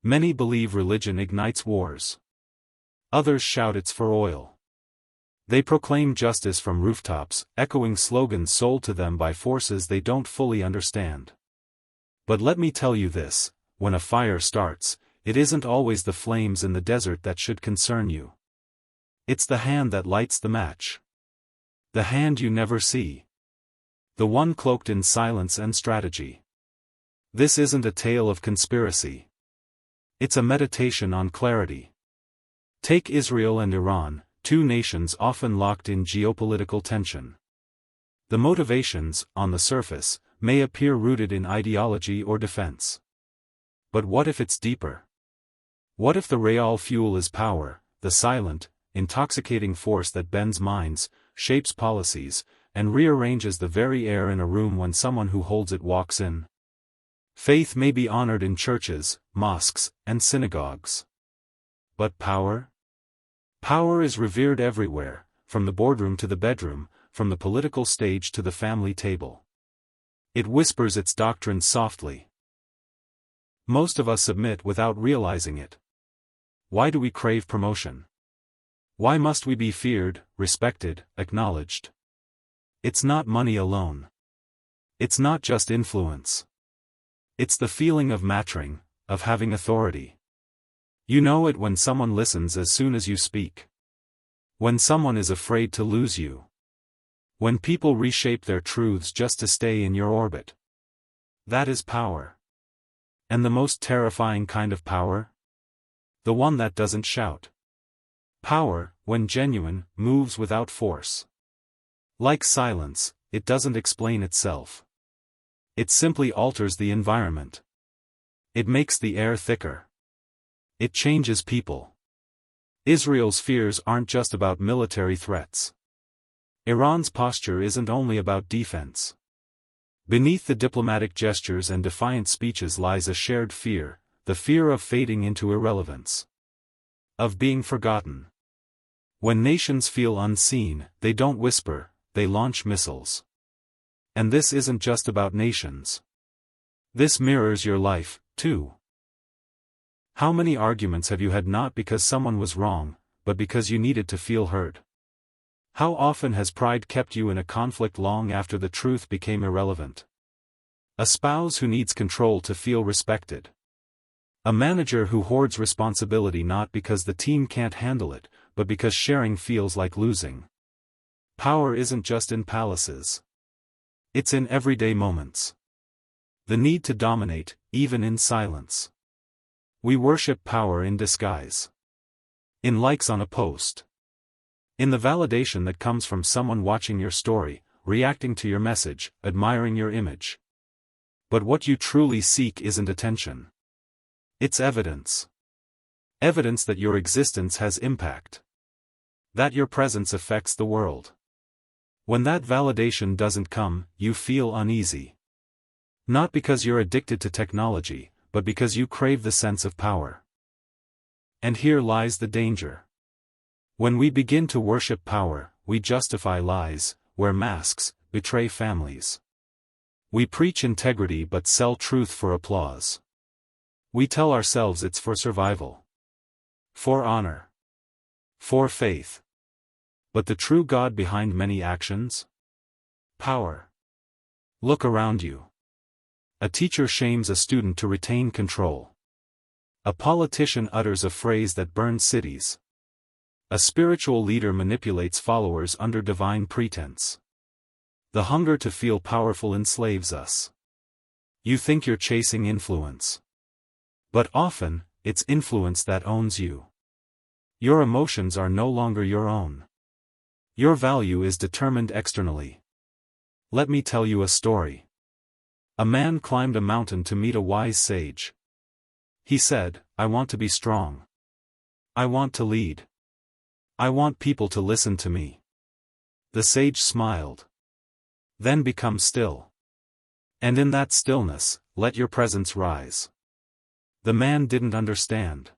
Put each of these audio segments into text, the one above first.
Many believe religion ignites wars. Others shout it's for oil. They proclaim justice from rooftops, echoing slogans sold to them by forces they don't fully understand. But let me tell you this, when a fire starts, it isn't always the flames in the desert that should concern you. It's the hand that lights the match. The hand you never see. The one cloaked in silence and strategy. This isn't a tale of conspiracy. It's a meditation on clarity. Take Israel and Iran, two nations often locked in geopolitical tension. The motivations, on the surface, may appear rooted in ideology or defense. But what if it's deeper? What if the real fuel is power, the silent, intoxicating force that bends minds, shapes policies, and rearranges the very air in a room when someone who holds it walks in? Faith may be honored in churches, mosques, and synagogues. But power? Power is revered everywhere, from the boardroom to the bedroom, from the political stage to the family table. It whispers its doctrines softly. Most of us submit without realizing it. Why do we crave promotion? Why must we be feared, respected, acknowledged? It's not money alone. It's not just influence. It's the feeling of mattering, of having authority. You know it when someone listens as soon as you speak. When someone is afraid to lose you. When people reshape their truths just to stay in your orbit. That is power. And the most terrifying kind of power? The one that doesn't shout. Power, when genuine, moves without force. Like silence, it doesn't explain itself. It simply alters the environment. It makes the air thicker. It changes people. Israel's fears aren't just about military threats. Iran's posture isn't only about defense. Beneath the diplomatic gestures and defiant speeches lies a shared fear, the fear of fading into irrelevance. Of being forgotten. When nations feel unseen, they don't whisper, they launch missiles. And this isn't just about nations. This mirrors your life, too. How many arguments have you had not because someone was wrong, but because you needed to feel heard? How often has pride kept you in a conflict long after the truth became irrelevant? A spouse who needs control to feel respected. A manager who hoards responsibility not because the team can't handle it, but because sharing feels like losing. Power isn't just in palaces. It's in everyday moments. The need to dominate, even in silence. We worship power in disguise. In likes on a post. In the validation that comes from someone watching your story, reacting to your message, admiring your image. But what you truly seek isn't attention. It's evidence. Evidence that your existence has impact. That your presence affects the world. When that validation doesn't come, you feel uneasy. Not because you're addicted to technology, but because you crave the sense of power. And here lies the danger. When we begin to worship power, we justify lies, wear masks, betray families. We preach integrity but sell truth for applause. We tell ourselves it's for survival. For honor. For faith. But the true God behind many actions? Power. Look around you. A teacher shames a student to retain control. A politician utters a phrase that burns cities. A spiritual leader manipulates followers under divine pretense. The hunger to feel powerful enslaves us. You think you're chasing influence. But often, it's influence that owns you. Your emotions are no longer your own. Your value is determined externally. Let me tell you a story. A man climbed a mountain to meet a wise sage. He said, "I want to be strong. I want to lead. I want people to listen to me." The sage smiled. "Then become still. And in that stillness, let your presence rise." The man didn't understand.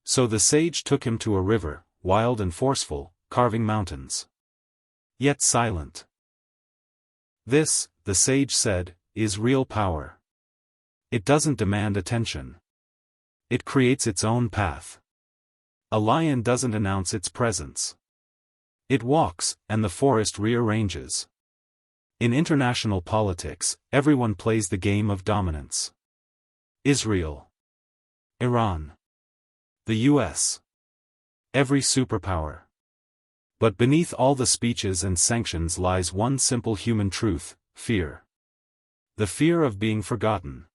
So the sage took him to a river, wild and forceful, carving mountains. Yet silent. "This," the sage said, "is real power. It doesn't demand attention. It creates its own path. A lion doesn't announce its presence. It walks, and the forest rearranges. In international politics, everyone plays the game of dominance. Israel, Iran, the US. Every superpower. But beneath all the speeches and sanctions lies one simple human truth: fear. The fear of being forgotten.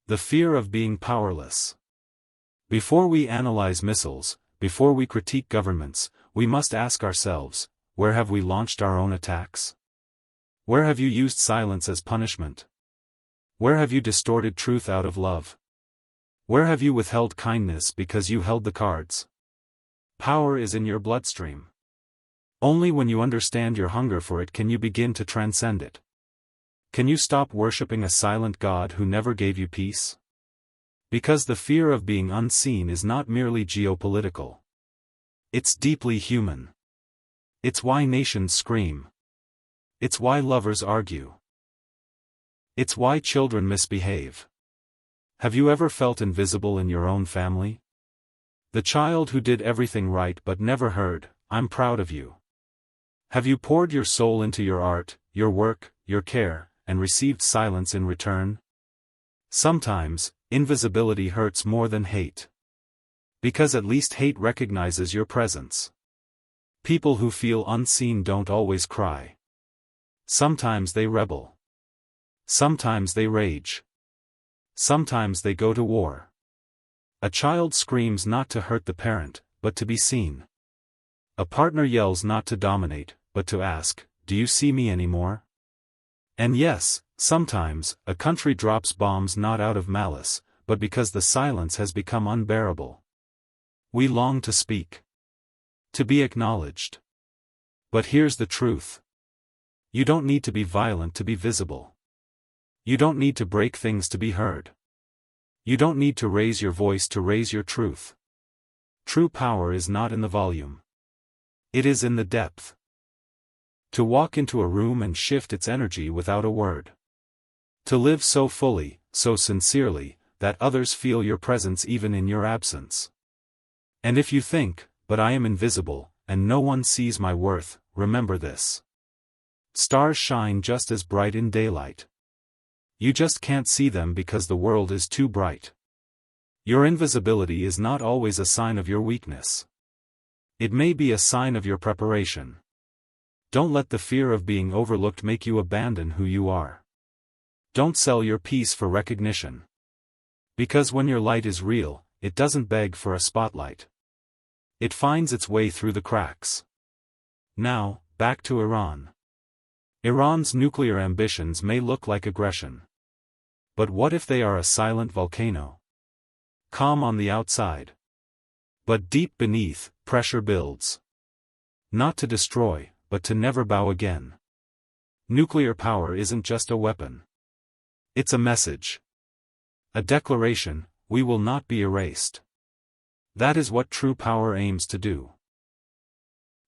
The fear of being powerless. Before we analyze missiles, before we critique governments, we must ask ourselves, where have we launched our own attacks? Where have you used silence as punishment? Where have you distorted truth out of love? Where have you withheld kindness because you held the cards? Power is in your bloodstream. Only when you understand your hunger for it can you begin to transcend it. Can you stop worshipping a silent God who never gave you peace? Because the fear of being unseen is not merely geopolitical. It's deeply human. It's why nations scream. It's why lovers argue. It's why children misbehave. Have you ever felt invisible in your own family? The child who did everything right but never heard, "I'm proud of you." Have you poured your soul into your art, your work, your care, and received silence in return? Sometimes, invisibility hurts more than hate. Because at least hate recognizes your presence. People who feel unseen don't always cry. Sometimes they rebel. Sometimes they rage. Sometimes they go to war. A child screams not to hurt the parent, but to be seen. A partner yells not to dominate, but to ask, "Do you see me anymore?" And yes, sometimes, a country drops bombs not out of malice, but because the silence has become unbearable. We long to speak. To be acknowledged. But here's the truth. You don't need to be violent to be visible. You don't need to break things to be heard. You don't need to raise your voice to raise your truth. True power is not in the volume. It is in the depth. To walk into a room and shift its energy without a word. To live so fully, so sincerely, that others feel your presence even in your absence. And if you think, "But I am invisible, and no one sees my worth," remember this. Stars shine just as bright in daylight. You just can't see them because the world is too bright. Your invisibility is not always a sign of your weakness. It may be a sign of your preparation. Don't let the fear of being overlooked make you abandon who you are. Don't sell your peace for recognition. Because when your light is real, it doesn't beg for a spotlight. It finds its way through the cracks. Now, back to Iran. Iran's nuclear ambitions may look like aggression. But what if they are a silent volcano? Calm on the outside. But deep beneath, pressure builds. Not to destroy, but to never bow again. Nuclear power isn't just a weapon. It's a message. A declaration: we will not be erased. That is what true power aims to do.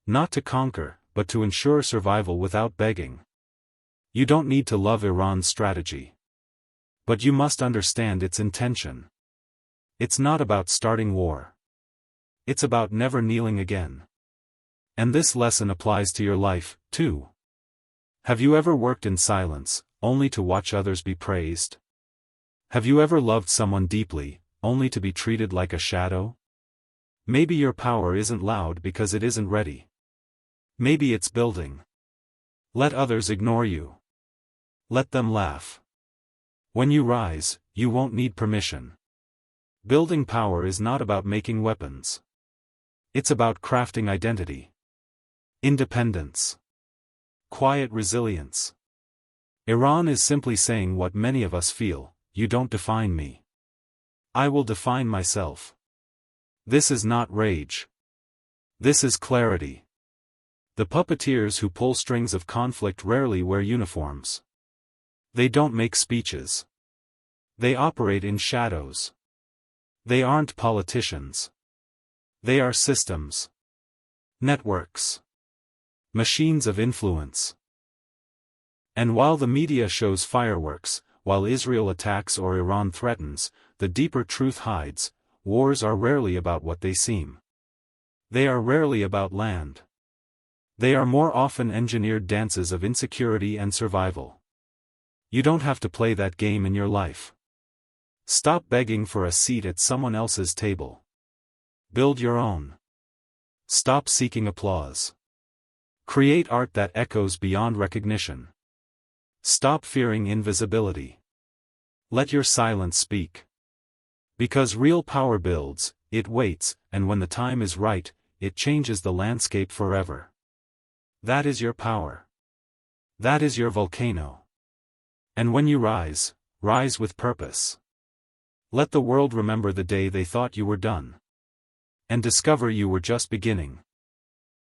Not to conquer, but to ensure survival without begging. You don't need to love Iran's strategy. But you must understand its intention. It's not about starting war. It's about never kneeling again. And this lesson applies to your life, too. Have you ever worked in silence, only to watch others be praised? Have you ever loved someone deeply, only to be treated like a shadow? Maybe your power isn't loud because it isn't ready. Maybe it's building. Let others ignore you. Let them laugh. When you rise, you won't need permission. Building power is not about making weapons. It's about crafting identity. Independence. Quiet resilience. Iran is simply saying what many of us feel: you don't define me. I will define myself. This is not rage. This is clarity. The puppeteers who pull strings of conflict rarely wear uniforms. They don't make speeches. They operate in shadows. They aren't politicians. They are systems. Networks. Machines of influence. And while the media shows fireworks, while Israel attacks or Iran threatens, the deeper truth hides: wars are rarely about what they seem. They are rarely about land. They are more often engineered dances of insecurity and survival. You don't have to play that game in your life. Stop begging for a seat at someone else's table. Build your own. Stop seeking applause. Create art that echoes beyond recognition. Stop fearing invisibility. Let your silence speak. Because real power builds, it waits, and when the time is right, it changes the landscape forever. That is your power. That is your volcano. And when you rise, rise with purpose. Let the world remember the day they thought you were done. And discover you were just beginning.